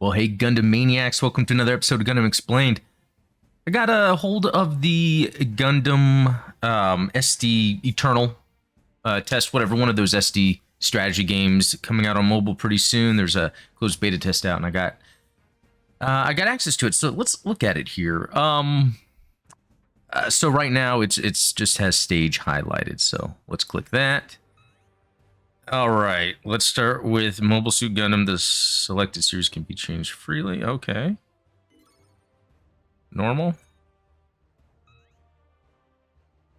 Well, hey, Gundam Maniacs, welcome to another episode of Gundam Explained. I got a hold of the Gundam SD Eternal test, whatever, one of those SD strategy games coming out on mobile pretty soon. There's a closed beta test out, and I got access to it. So let's look at it here. So right now it's just has stage highlighted. So let's click that. All right, let's start with Mobile Suit Gundam. The selected series can be changed freely. Okay. Normal.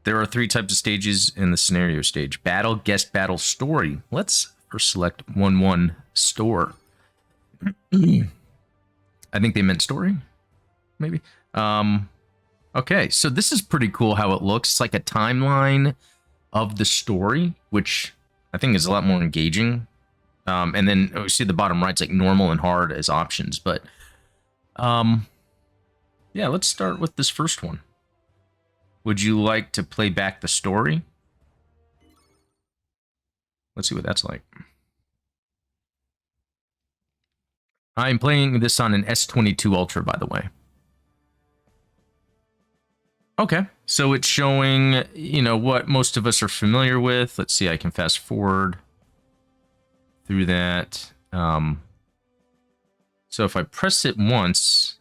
There are 3 types of stages in the scenario stage. Battle, guest battle, story. Let's first select 1-1 store. I think they meant story, maybe. Okay, so this is pretty cool how it looks. It's like a timeline of the story, which I think is a lot more engaging. And then we see the bottom right, it's like normal and hard as options. But yeah, let's start with this first one. Would you like to play back the story? Let's see what that's like. I'm playing this on an S22 Ultra, by the way. Okay, so it's showing, you know, what most of us are familiar with. Let's see, I can fast forward through that. So if I press it once,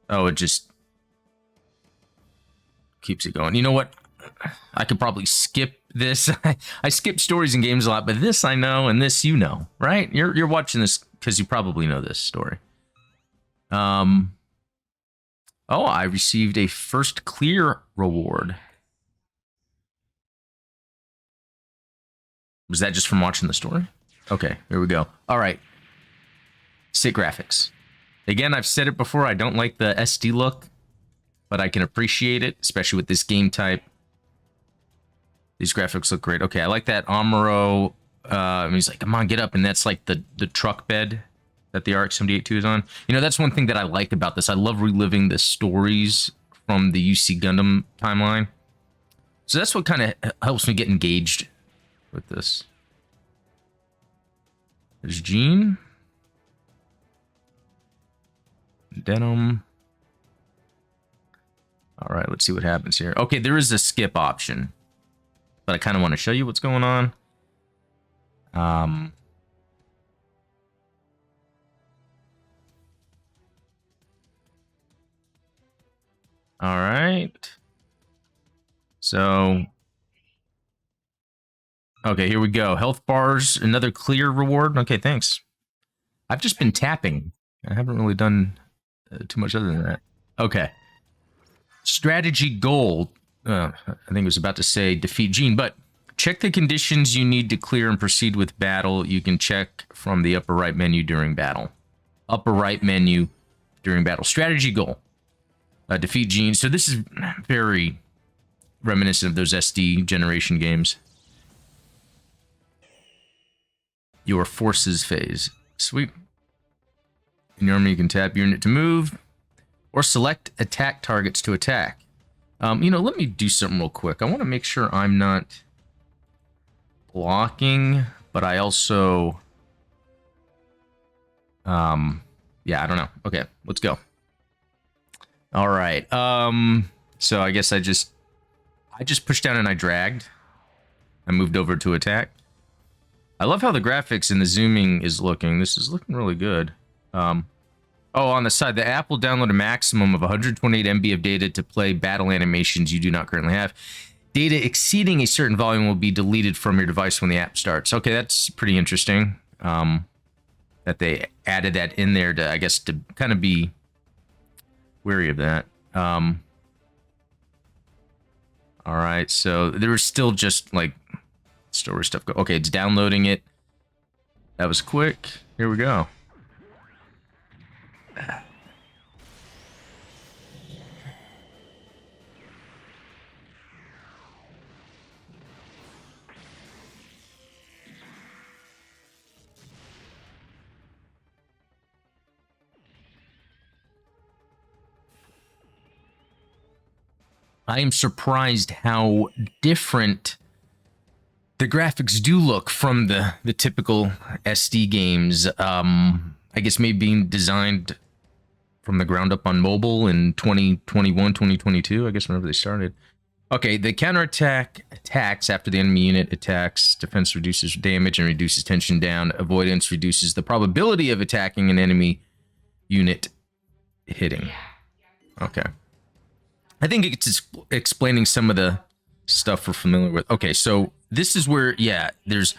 oh, it just keeps it going. You know what? I could probably skip this. I skip stories in games a lot, but this I know, and this you know, right? You're watching this because you probably know this story. Oh, I received a first clear reward. Was that just from watching the story? Okay, here we go. All right. Sit graphics. Again, I've said it before, I don't like the SD look, but I can appreciate it, especially with this game type. These graphics look great. Okay, I like that Amuro. He's like, come on, get up. And that's like the truck bed that the RX-78-2 is on. You know, that's one thing that I like about this. I love reliving the stories from the UC Gundam timeline. So that's what kind of helps me get engaged with this. There's Jean. Denim. All right, let's see what happens here. Okay, there is a skip option, but I kind of want to show you what's going on. All right. So, okay, here we go. Health bars, another clear reward. Okay, thanks. I've just been tapping. I haven't really done too much other than that. Okay. Strategy goal. I think it was about to say defeat Jean, but check the conditions you need to clear and proceed with battle. You can check from the upper right menu during battle. Upper right menu during battle. Strategy goal. Defeat Jean. So this is very reminiscent of those SD generation games. Your forces phase. Sweet. In your army, you can tap unit to move, or select attack targets to attack. You know, let me do something real quick. I want to make sure I'm not blocking, but I also... yeah, I don't know. Okay, let's go. All right. So I guess I just pushed down and I dragged. I moved over to attack. I love how the graphics and the zooming is looking. This is looking really good. Oh, on the side, the app will download a maximum of 128 MB of data to play battle animations you do not currently have. Data exceeding a certain volume will be deleted from your device when the app starts. Okay, that's pretty interesting. That they added that in there to, I guess, to kind of be wary of that. All right, so there was still just like story stuff. Okay, it's downloading it. That was quick. Here we go. I am surprised how different the graphics do look from the typical SD games. I guess maybe being designed from the ground up on mobile in 2021, 2022, I guess whenever they started. Okay, the counterattack attacks after the enemy unit attacks. Defense reduces damage and reduces tension down. Avoidance reduces the probability of attacking an enemy unit hitting. Okay. I think it's explaining some of the stuff we're familiar with. Okay, so this is where, yeah, there's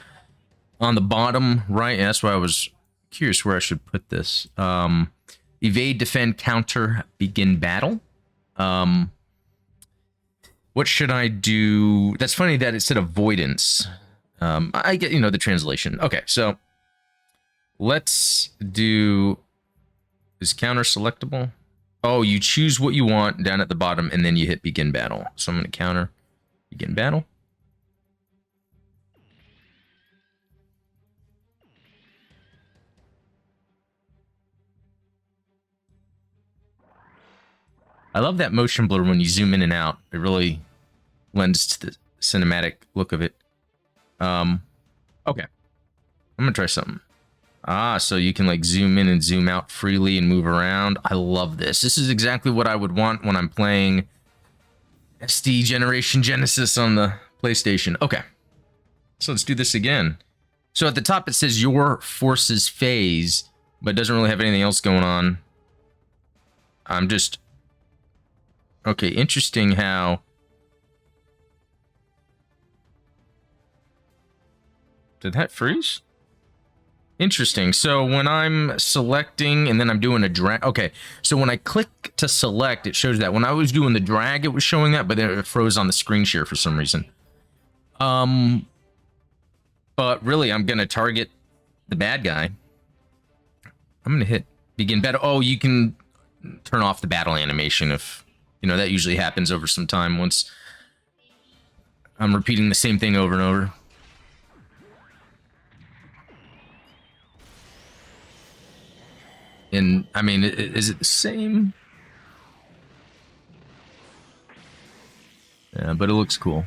on the bottom right. That's why I was curious where I should put this. Evade, defend, counter, begin battle. What should I do? That's funny that it said avoidance. I get, the translation. Okay, so let's do, is counter selectable? Oh, you choose what you want down at the bottom and then you hit begin battle. So I'm going to counter, begin battle. I love that motion blur when you zoom in and out. It really lends to the cinematic look of it. Okay. I'm gonna try something. So you can like zoom in and zoom out freely and move around. I love this. This is exactly what I would want when I'm playing SD Generation Genesis on the PlayStation. Okay. So let's do this again. So at the top it says your forces phase, but it doesn't really have anything else going on. I'm just... Okay, interesting how... Did that freeze? Interesting. So when I'm selecting and then I'm doing a drag... Okay, so when I click to select, it shows that. When I was doing the drag, it was showing that, but then it froze on the screen share for some reason. But really, I'm going to target the bad guy. I'm going to hit begin battle. Oh, you can turn off the battle animation if... that usually happens over some time once I'm repeating the same thing over and over. And, I mean, is it the same? Yeah, but it looks cool.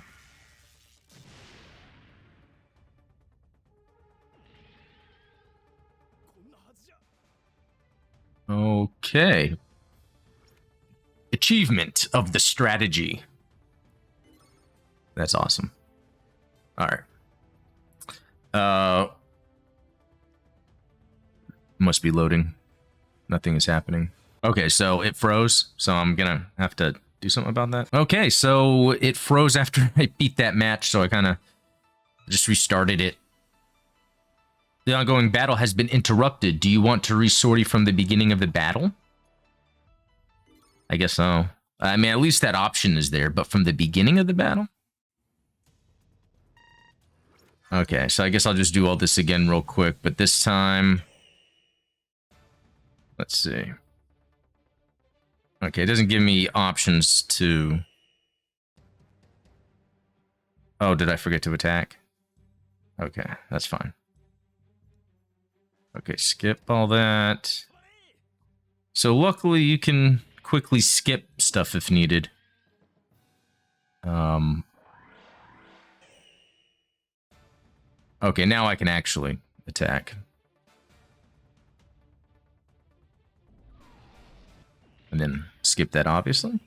Okay. Achievement of the strategy. That's awesome. All right. Must be loading. Nothing is happening. Okay, so it froze, so I'm gonna have to do something about that. Okay, so it froze after I beat that match, so I kind of just restarted it. The ongoing battle has been interrupted. Do you want to resort you from the beginning of the battle? I guess so. I mean, at least that option is there, but from the beginning of the battle? Okay, so I guess I'll just do all this again real quick, but this time... Let's see. Okay, it doesn't give me options to... Oh, did I forget to attack? Okay, that's fine. Okay, skip all that. So luckily you can quickly skip stuff if needed. Okay, now I can actually attack. And then skip that, obviously.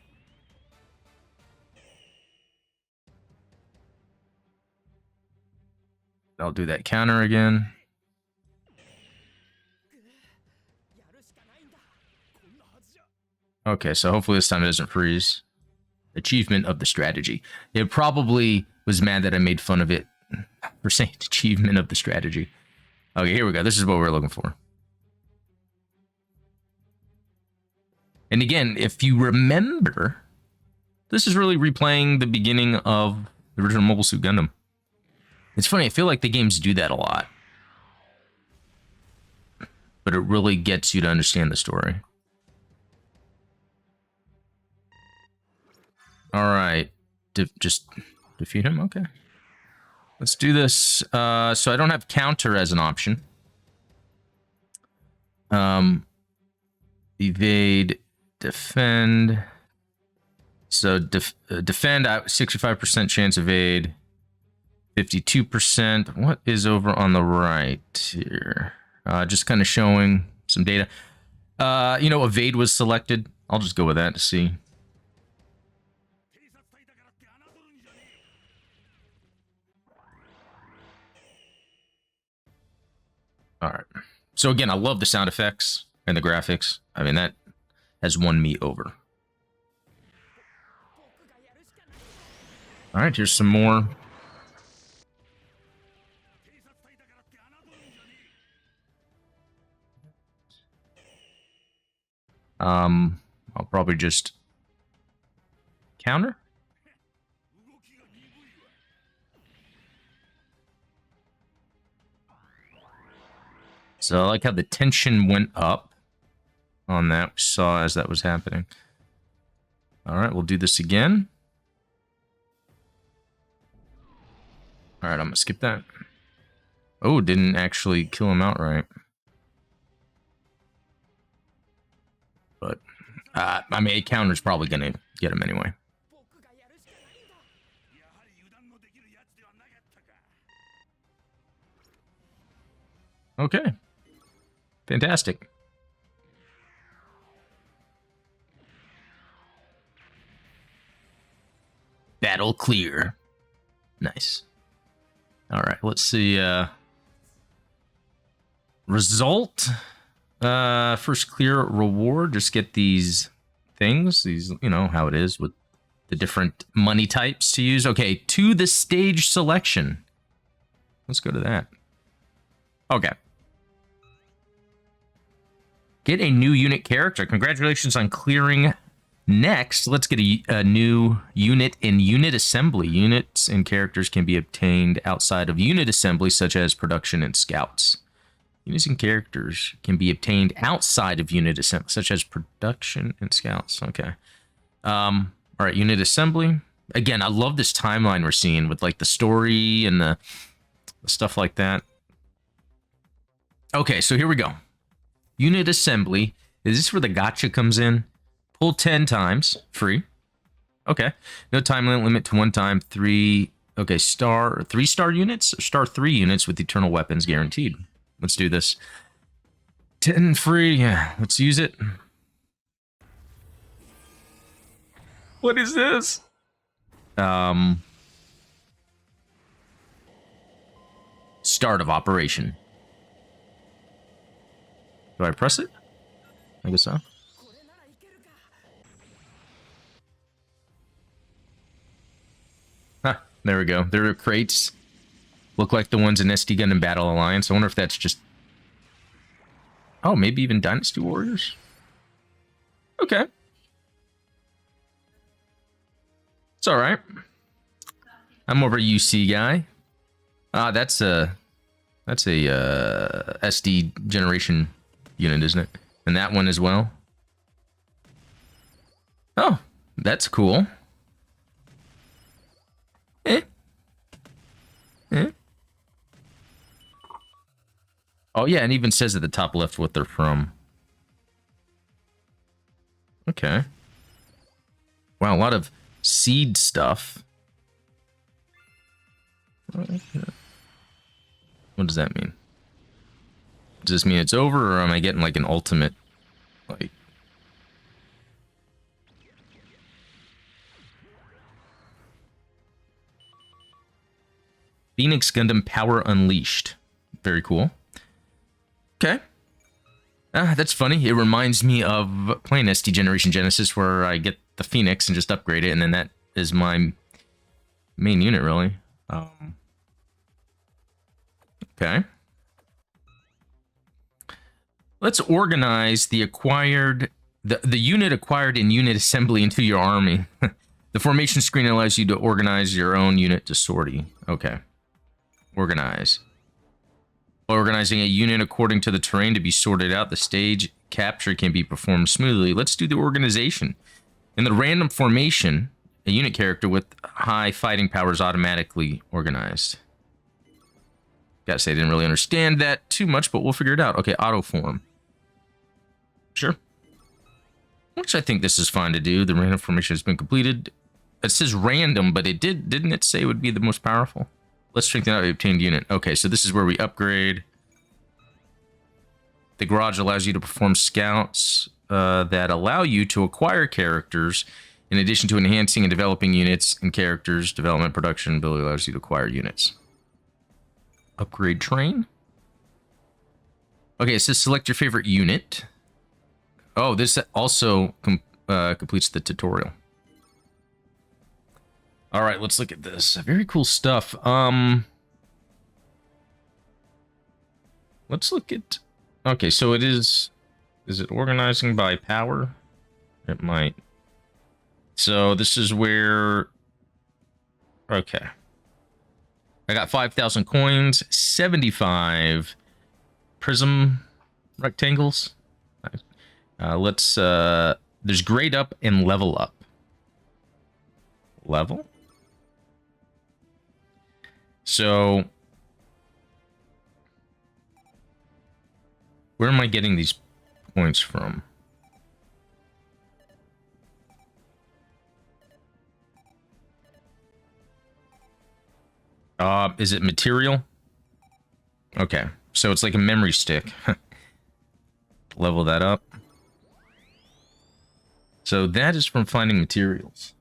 I'll do that counter again. Okay, so hopefully this time it doesn't freeze. Achievement of the strategy. It probably was mad that I made fun of it for saying achievement of the strategy. Okay, here we go. This is what we're looking for. And again, if you remember, this is really replaying the beginning of the original Mobile Suit Gundam. It's funny, I feel like the games do that a lot. But it really gets you to understand the story. Alright. Just defeat him? Okay. Let's do this. So I don't have counter as an option. Evade, defend. So defend, 65% chance evade. 52%. What is over on the right here? Just kind of showing some data. You know, evade was selected. I'll just go with that to see. All right. So again, I love the sound effects and the graphics. I mean, that has won me over. All right, here's some more. I'll probably just counter. So I like how the tension went up on that. We saw as that was happening. All right, we'll do this again. All right, I'm gonna skip that. Oh, didn't actually kill him outright. But, I mean, a counter's probably gonna get him anyway. Okay. Fantastic. Battle clear. Nice. All right, let's see. Result. First clear reward. Just get these things. These, you know, how it is with the different money types to use. Okay, to the stage selection. Let's go to that. Okay. Get a new unit character. Congratulations on clearing. Next, let's get a new unit in unit assembly. Units and characters can be obtained outside of unit assembly, such as production and scouts. Units and characters can be obtained outside of unit assembly, such as production and scouts. Okay. All right, unit assembly. Again, I love this timeline we're seeing with like the story and the stuff like that. Okay, so here we go. Unit assembly. Is this where the gacha comes in? Pull 10 times. Free. Okay. No time limit to one time. Three. Okay, 3-star units? Or star 3 units with eternal weapons guaranteed. Let's do this. 10 free. Yeah, let's use it. What is this? Start of operation. Do I press it? I guess so. Huh, there we go. There are crates. Look like the ones in SD Gundam Battle Alliance. I wonder if that's just... Oh, maybe even Dynasty Warriors? Okay. It's alright. I'm more of a UC guy. That's a SD generation unit, isn't it? And that one as well. Oh, that's cool. Eh. Oh, yeah, and even says at the top left what they're from. Okay. Wow, a lot of seed stuff. What does that mean? Does this mean it's over, or am I getting like an ultimate, like... Phoenix Gundam Power Unleashed. Very cool. Okay. That's funny. It reminds me of playing SD Generation Genesis, where I get the Phoenix and just upgrade it, and then that is my main unit, really. Okay. Let's organize the unit acquired in unit assembly into your army. The formation screen allows you to organize your own unit to sortie. Okay. Organize. Organizing a unit according to the terrain to be sorted out, the stage capture can be performed smoothly. Let's do the organization. In the random formation, a unit character with high fighting power is automatically organized. Gotta say, I didn't really understand that too much, but we'll figure it out. Okay, auto form. Sure. Which I think this is fine to do. The random formation has been completed. It says random, but didn't it say it would be the most powerful? Let's strengthen out the obtained unit. Okay, so this is where we upgrade. The garage allows you to perform scouts that allow you to acquire characters. In addition to enhancing and developing units and characters, development production ability allows you to acquire units. Upgrade train. Okay, it says select your favorite unit. Oh, this also completes the tutorial. All right, let's look at this. Very cool stuff. Let's look at... Okay, so it is... Is it organizing by power? It might. So this is where... Okay. I got 5,000 coins, 75 prism rectangles. Let's... There's grade up and level up. Level? So... Where am I getting these points from? Is it material? Okay, so it's like a memory stick. Level that up. So that is from finding materials.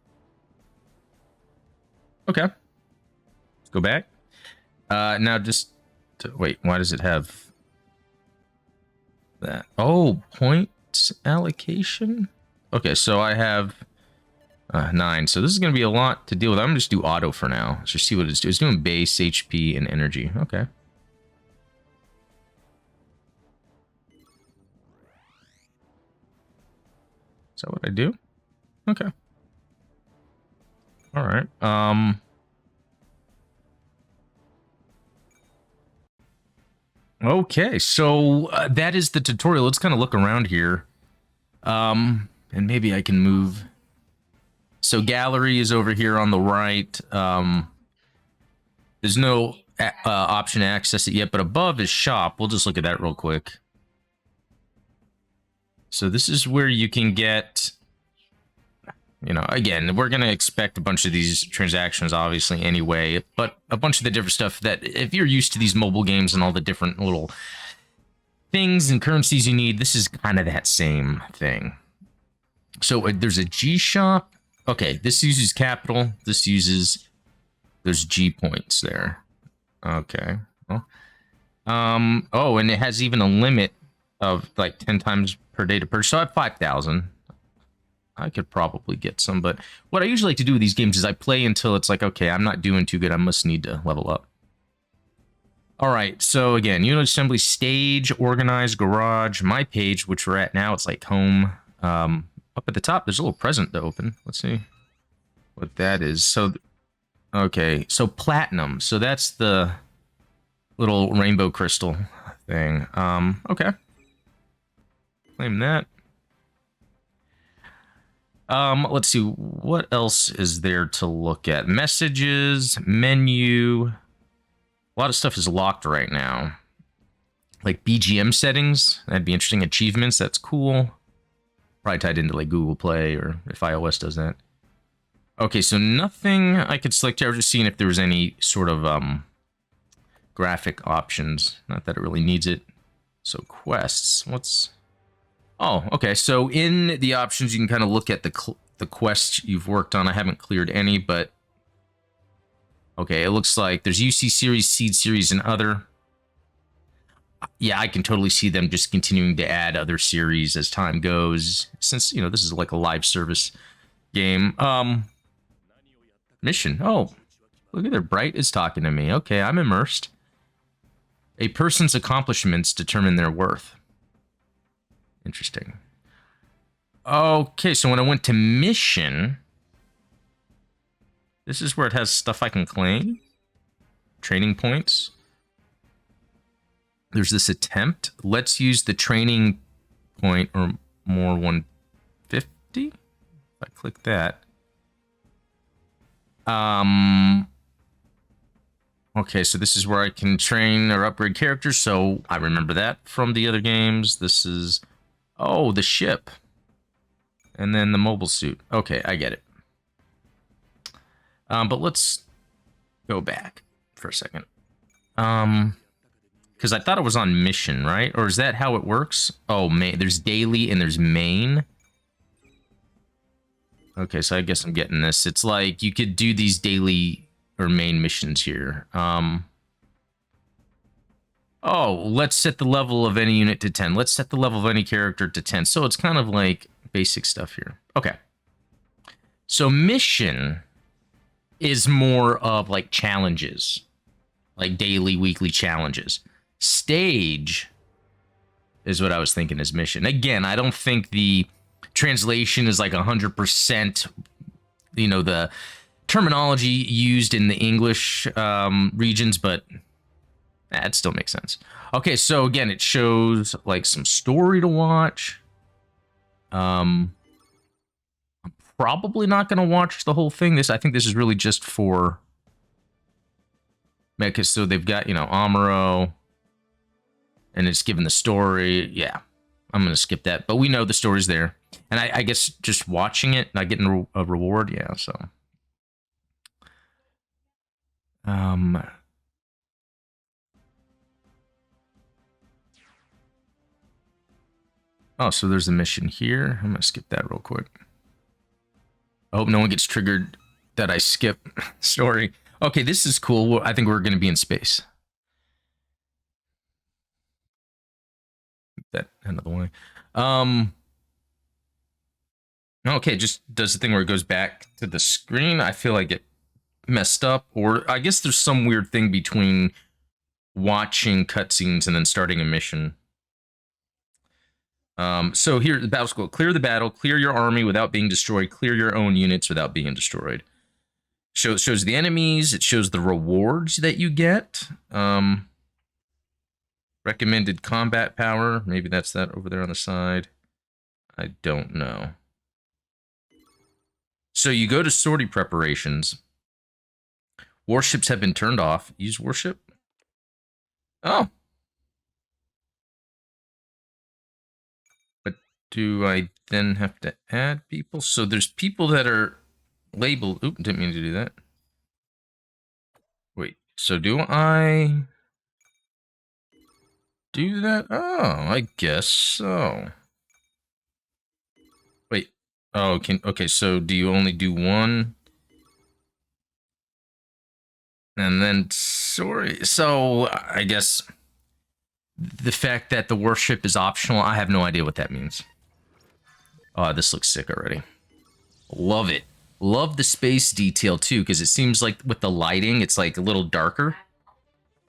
Okay. Let's go back. Now just... Wait, why does it have... that? Oh, points allocation? Okay, so I have 9. So this is going to be a lot to deal with. I'm going to just do auto for now. Let's just see what it's doing. It's doing base, HP, and energy. Okay. Is that what I do? Okay. All right. Okay, so that is the tutorial. Let's kind of look around here. And maybe I can move. So gallery is over here on the right. There's no option to access it yet, but above is shop. We'll just look at that real quick. So this is where you can get, you know, again, we're going to expect a bunch of these transactions, obviously, anyway, but a bunch of the different stuff that, if you're used to these mobile games and all the different little things and currencies you need, this is kind of that same thing. So there's a G shop. Okay, this uses capital. This uses, there's G points there. Okay. Well, oh, and it has even a limit of like 10 times per day to purchase. So I have 5,000. I could probably get some, but what I usually like to do with these games is I play until it's like, okay, I'm not doing too good. I must need to level up. All right, so again, unit assembly, stage, organize, garage, my page, which we're at now, it's like home. Up at the top, there's a little present to open. Let's see what that is. So, okay, so platinum. So that's the little rainbow crystal thing. Okay. Claim that. Let's see, what else is there to look at? Messages, menu. A lot of stuff is locked right now. Like BGM settings, that'd be interesting. Achievements, that's cool. Probably tied into like Google Play or if iOS does that. Okay, so nothing I could select here. I was just seeing if there was any sort of graphic options. Not that it really needs it. So quests, what's... Oh, okay. So in the options, you can kind of look at the quests you've worked on. I haven't cleared any, but okay, it looks like there's UC series, seed series, and other. Yeah, I can totally see them just continuing to add other series as time goes, since, you know, this is like a live service game. Mission. Oh, look at there. Bright is talking to me. Okay, I'm immersed. A person's accomplishments determine their worth. Interesting. Okay, so when I went to mission, this is where it has stuff I can claim. Training points. There's this attempt. Let's use the training point or more 150. If I click that. Okay, so this is where I can train or upgrade characters. So I remember that from the other games. This is... Oh, the ship. And then the mobile suit. Okay, I get it. But let's go back for a second. Because I thought it was on mission, right? Or is that how it works? Oh, main. There's daily and there's main. Okay, so I guess I'm getting this. It's like you could do these daily or main missions here. Oh, let's set the level of any unit to 10. Let's set the level of any character to 10. So it's kind of like basic stuff here. Okay. So mission is more of like challenges, like daily, weekly challenges. Stage is what I was thinking is mission. Again, I don't think the translation is like 100%, you know, the terminology used in the English regions, but that still makes sense. Okay, so again, it shows like some story to watch. I'm probably not going to watch the whole thing. I think this is really just for mecha. So they've got, you know, Amuro, and it's given the story. Yeah, I'm going to skip that. But we know the story's there. And I guess just watching it, not getting a reward. Yeah, so. Oh, so there's a mission here. I'm going to skip that real quick. I hope no one gets triggered that I skip story. Okay, this is cool. I think we're going to be in space. That out of the way. Okay, it just does the thing where it goes back to the screen. I feel like it messed up, or I guess there's some weird thing between watching cutscenes and then starting a mission. So here, the battle school. Clear the battle, clear your army without being destroyed, clear your own units without being destroyed. Shows the enemies, it shows the rewards that you get. Recommended combat power, maybe that's that over there on the side. I don't know. So you go to sortie preparations. Warships have been turned off. Use warship. Oh. But do I then have to add people? So there's people that are labeled. Oop, didn't mean to do that. Wait, so do I do that? Oh, I guess so. Wait. Oh, okay, so do you only do one? And then, sorry. So I guess the fact that the warship is optional, I have no idea what that means. Oh, this looks sick already. Love it. Love the space detail too, because it seems like with the lighting, it's like a little darker.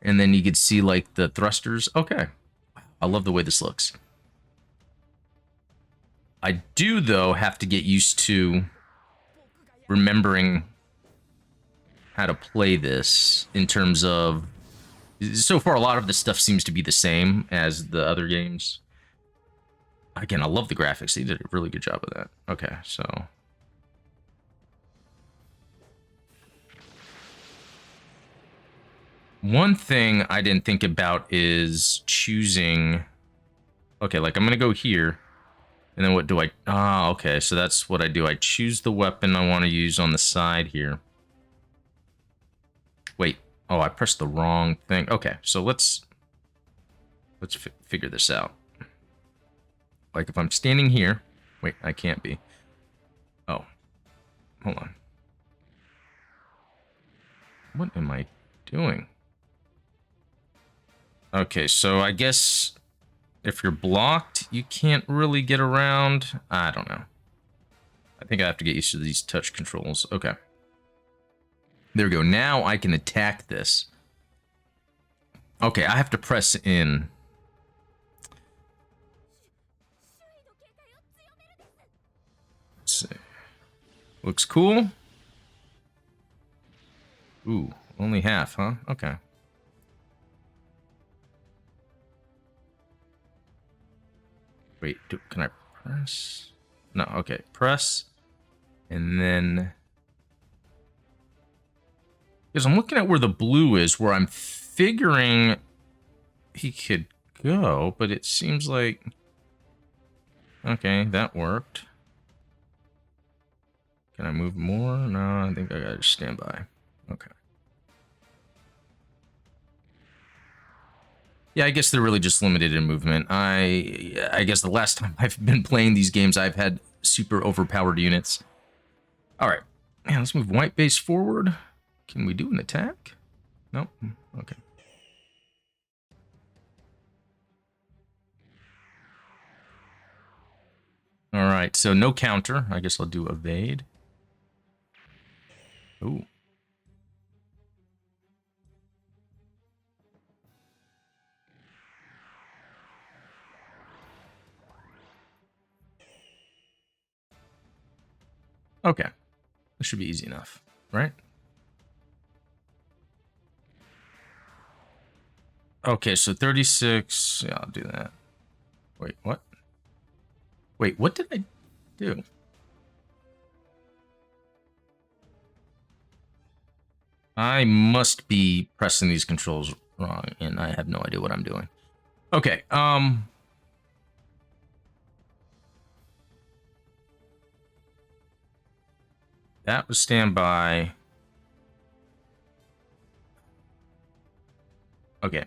And then you could see like the thrusters. Okay. I love the way this looks. I do, though, have to get used to remembering how to play this in terms of... So far, a lot of this stuff seems to be the same as the other games. Again, I love the graphics. They did a really good job of that. Okay, so... One thing I didn't think about is choosing... Okay, like I'm going to go here. And then what do I... Ah, okay, so that's what I do. I choose the weapon I want to use on the side here. Wait. Oh, I pressed the wrong thing. Okay, so let's figure this out. Like if I'm standing here... Wait, I can't be. Oh. Hold on. What am I doing? Okay, so I guess if you're blocked, you can't really get around. I don't know. I think I have to get used to these touch controls. Okay. There we go. Now I can attack this. Okay, I have to press in. Let's see. Looks cool. Ooh, only half, huh? Okay. Wait, can I press? No, okay. Press. And then... Because I'm looking at where the blue is, where I'm figuring he could go, but it seems like... Okay, that worked. Can I move more? No, I think I gotta stand by. Okay. Yeah, I guess they're really just limited in movement. I guess the last time I've been playing these games, I've had super overpowered units. All right. Yeah, let's move white base forward. Can we do an attack? Nope. Okay. All right, so no counter. I guess I'll do evade. Ooh. Okay. This should be easy enough, right? Okay, so 36. Yeah, I'll do that. Wait, what? Wait, what did I do? I must be pressing these controls wrong, and I have no idea what I'm doing. Okay, that was standby. Okay.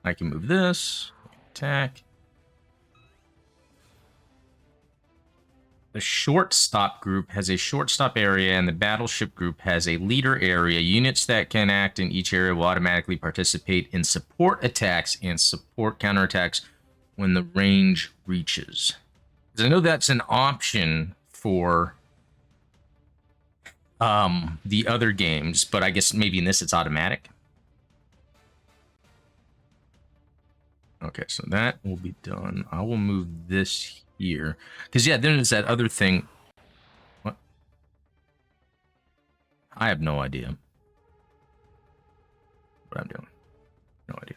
I can move this. Attack. The shortstop group has a shortstop area, and the battleship group has a leader area. Units that can act in each area will automatically participate in support attacks and support counterattacks when the range reaches. Because I know that's an option for the other games, but I guess maybe in this it's automatic. Okay, so that will be done. I will move this here. Because, yeah, then there's that other thing. What? I have no idea what I'm doing. No idea.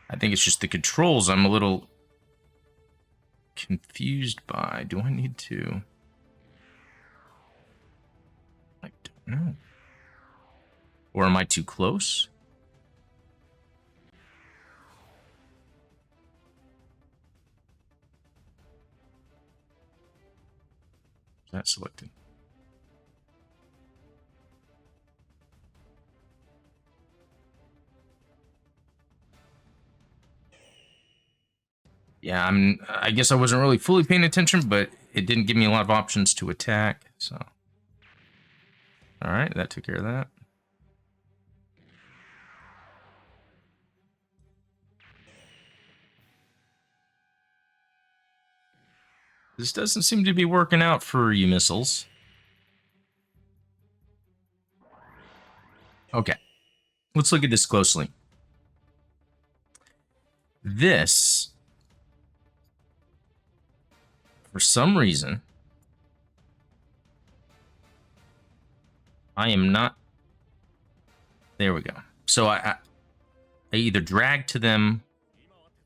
I think it's just the controls I'm a little confused by. Do I need to? I don't know. Or am I too close? Is that selected? Yeah, I guess I wasn't really fully paying attention, but it didn't give me a lot of options to attack, so. All right, that took care of that. This doesn't seem to be working out for you missiles. Okay, let's look at this closely. This, for some reason, I am not. There we go. So I either drag to them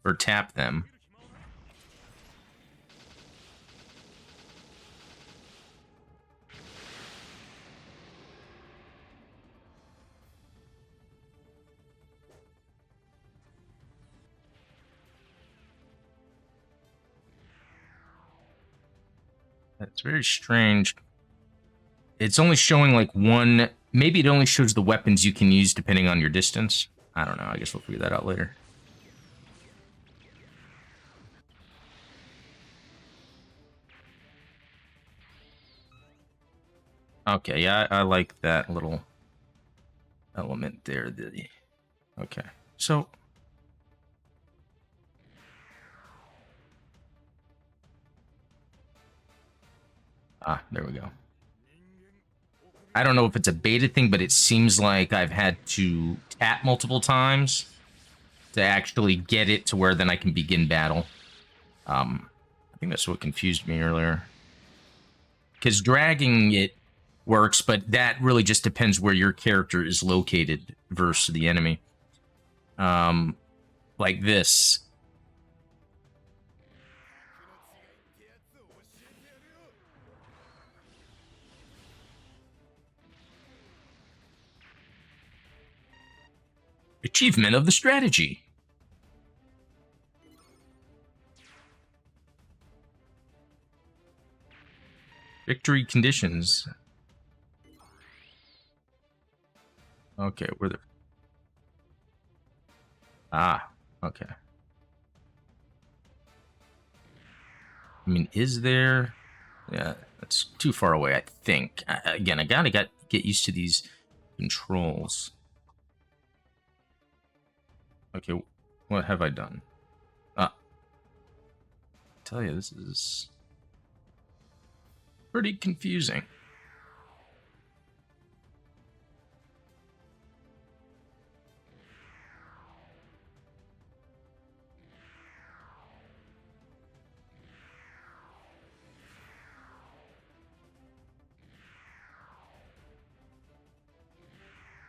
or tap them. That's very strange. It's only showing like one. Maybe it only shows the weapons you can use depending on your distance. I don't know. I guess we'll figure that out later. Okay, yeah, I like that little element there. Okay, so there we go. I don't know if it's a beta thing, but it seems like I've had to tap multiple times to actually get it to where then I can begin battle. I think that's what confused me earlier. Because dragging it works, but that really just depends where your character is located versus the enemy. Like this. Achievement of the strategy. Victory conditions. Okay, where the... Ah, okay. I mean, is there? Yeah, that's too far away, I think. Again, I gotta get used to these controls. Okay, what have I done? Ah, I tell you, this is pretty confusing.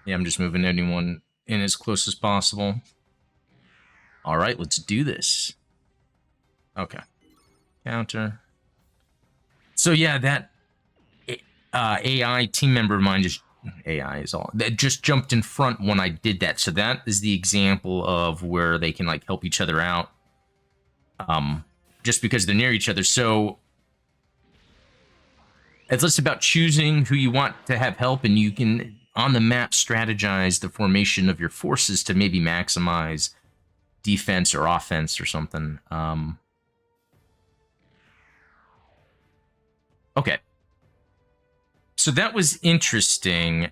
Yeah, I'm just moving anyone in as close as possible. All right, let's do this. Okay. Counter. So yeah, that AI team member of mine just AI is all that just jumped in front when I did that. So that is the example of where they can like help each other out. Just because they're near each other. So it's less about choosing who you want to have help, and you can on the map strategize the formation of your forces to maybe maximize defense or offense or something. Okay. So that was interesting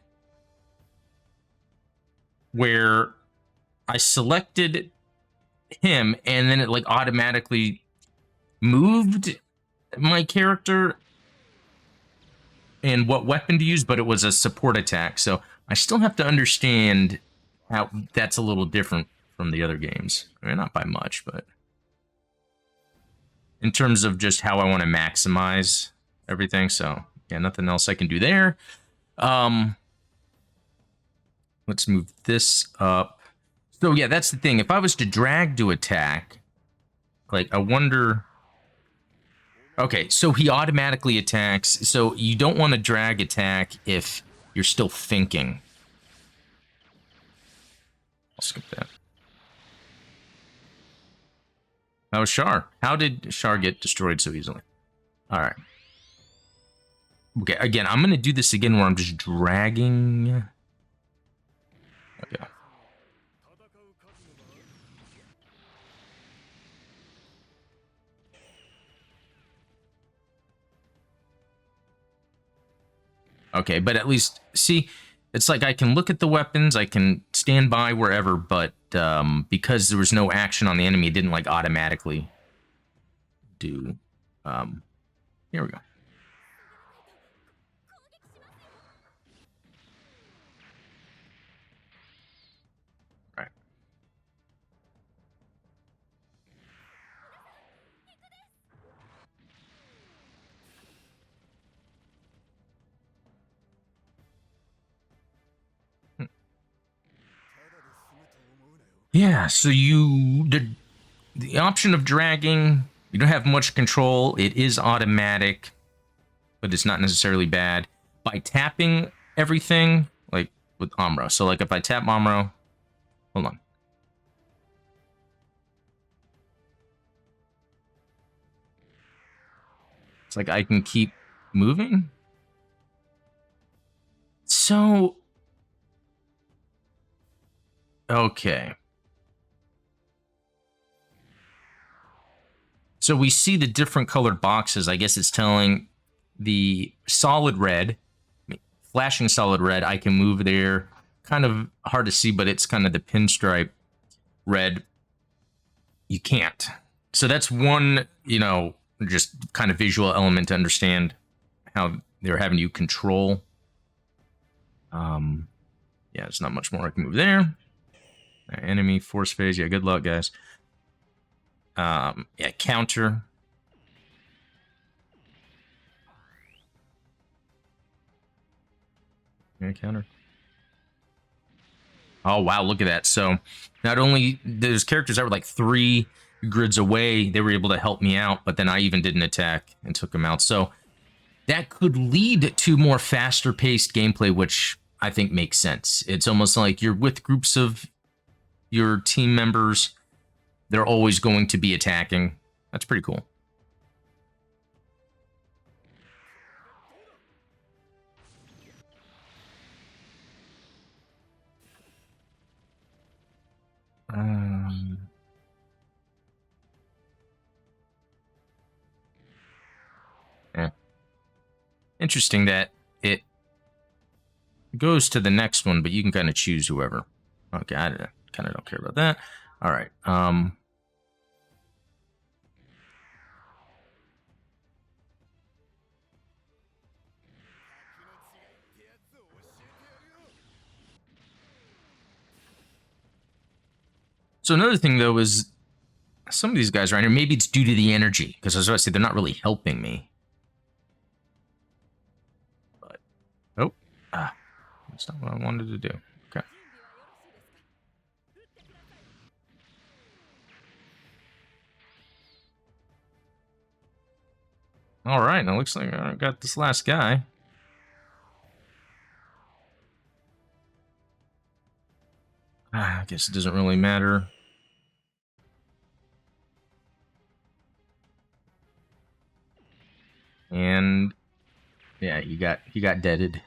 where I selected him and then it like automatically moved my character and what weapon to use, but it was a support attack. So I still have to understand how that's a little different from the other games. I mean, not by much, but in terms of just how I want to maximize everything. So yeah, nothing else I can do there. Let's move this up. So yeah, that's the thing. If I was to drag to attack, like I wonder. Okay, so he automatically attacks. So you don't want to drag attack if you're still thinking. I'll skip that. That was Char. How did Char get destroyed so easily? All right. Okay, again, I'm going to do this again where I'm just dragging. Okay. Okay, but at least, see, it's like I can look at the weapons, I can stand by wherever, but because there was no action on the enemy, it didn't like automatically do. Here we go. All right. Yeah, so the option of dragging, you don't have much control. It is automatic, but it's not necessarily bad. By tapping everything, like with Amro. So like if I tap Amro, hold on. It's like I can keep moving. So, okay. So we see the different colored boxes. I guess it's telling the solid red, flashing solid red, I can move there. Kind of hard to see, but it's kind of the pinstripe red. You can't. So that's one, just kind of visual element to understand how they're having you control. Yeah, there's not much more I can move there. Enemy force phase. Yeah, good luck, guys. Yeah, counter. Yeah, counter. Oh, wow, look at that. So not only those characters that were like 3 grids away, they were able to help me out, but then I even did an attack and took them out. So that could lead to more faster paced gameplay, which I think makes sense. It's almost like you're with groups of your team members. They're always going to be attacking. That's pretty cool. Interesting that it goes to the next one, but you can kind of choose whoever. Okay, I kind of don't care about that. All right. So another thing, though, is some of these guys right here, maybe it's due to the energy, because I was about to say, they're not really helping me. But, oh, that's not what I wanted to do. Okay. All right, now looks like I got this last guy. I guess it doesn't really matter. And yeah, he got deaded.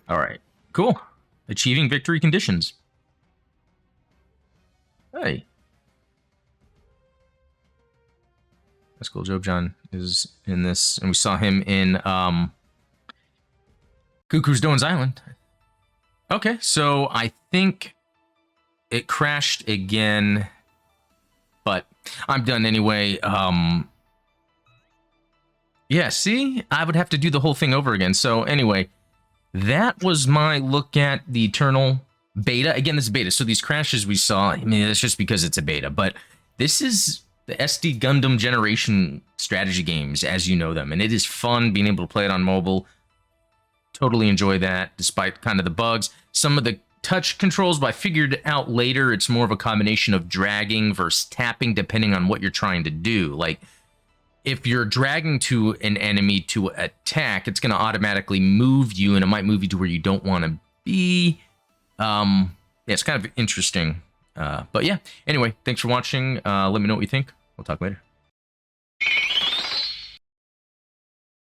All right, cool. Achieving victory conditions. Hey, that's cool. Job John is in this, and we saw him in Cuckoo's Doan's Island. Okay, so I think it crashed again, but I'm done anyway. Yeah, see? I would have to do the whole thing over again. So anyway, that was my look at the Eternal beta. Again, this is beta, so these crashes we saw, I mean, that's just because it's a beta, but this is the SD Gundam generation strategy games as you know them, and it is fun being able to play it on mobile. Totally enjoy that, despite kind of the bugs. Some of the touch controls, but I figured out later it's more of a combination of dragging versus tapping, depending on what you're trying to do. Like, if you're dragging to an enemy to attack, it's going to automatically move you, and it might move you to where you don't want to be. Yeah, it's kind of interesting. But yeah, anyway, thanks for watching. Let me know what you think. We'll talk later.